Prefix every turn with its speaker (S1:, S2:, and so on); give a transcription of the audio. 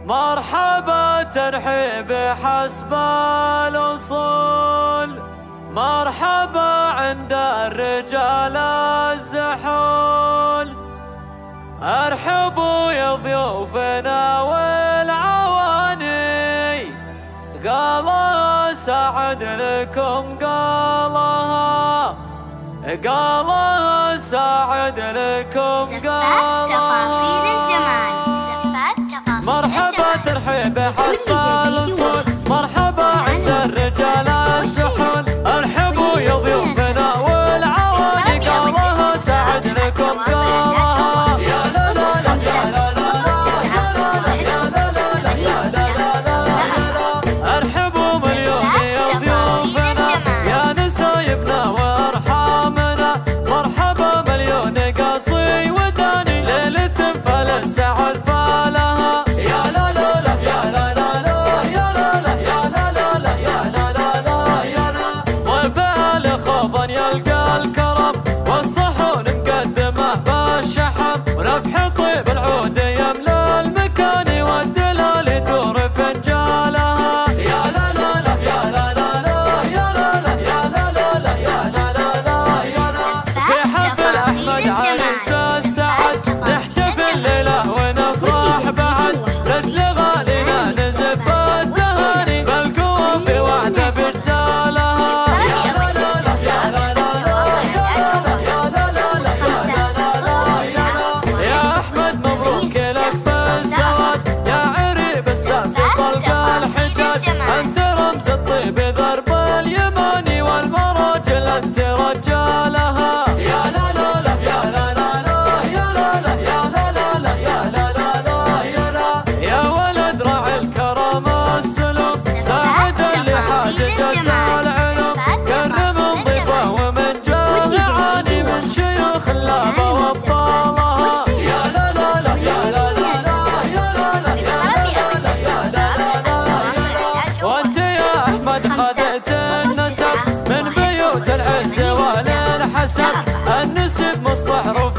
S1: مرحبا ترحيب حسب الأصول، مرحبا عند الرجال الزحول. ارحبوا يا ضيوفنا والعواني، قالها سعد لكم قالها، قالها سعد لكم قالها.
S2: تفاصيل الجمال،
S1: مرحبا ترحيب حسب الأصول، مرحبا عند الرجال الزحول. ارحبوا يا ضيوفنا والعواني، قالها سعد لكم قالها. يا لا لا لا يا لا لا لا يا لا لا يا لا لا لا يا لا لا لا يا لا. ارحبوا مليون يا ضيوفنا يا نسايبنا وارحامنا، مرحبا مليون قاصي وداني، ليلة فالسعد فالها. يا لا لا لا يا لا لا لا يا لا لا يا لا لا لا يا لا لا لا يا لا. ضيف الخوضا يلقى الكرم، والصحون مقدمه بالشحم، ونفح طيب العود يملى المكان، والدلال يدور فنجالها. يا لا لا لا يا لا لا لا يا لا لا يا لا لا لا يا لا لا لا يا لا. في حفل أحمد عريس السعد نحتفل ليله ونفرح بعد، رجل غالينا نزف التهاني، بالقوة في وعده بجزالها. يا لا لا لا يا لا لا لا يا لا لا يا لا لا لا يا لا لا لا يا لا. يا أحمد مبروك لك بالزواج، يا عريب الساس طلق الحجاج، أنت رمز الطيب ضرب اليماني، والمراجل أنت رجالها. يا لا لا لا يا لا لا لا يا لا لا يا لا لا لا يا لا لا لا يا لا. يا ولد راعي الكرم السلوك، ساعد اللي حاز جزل العلوم، كرم الضيفة ومن جاه يعاني، من شيوخ اللعبة وابطالها. يا لا لا لا يا لا لا لا يا لا لا يا لا لا لا يا لا لا لا يا لا. وانت يا احمد خذت النسب من بيوت العز والحسب، النسب مصلح رفع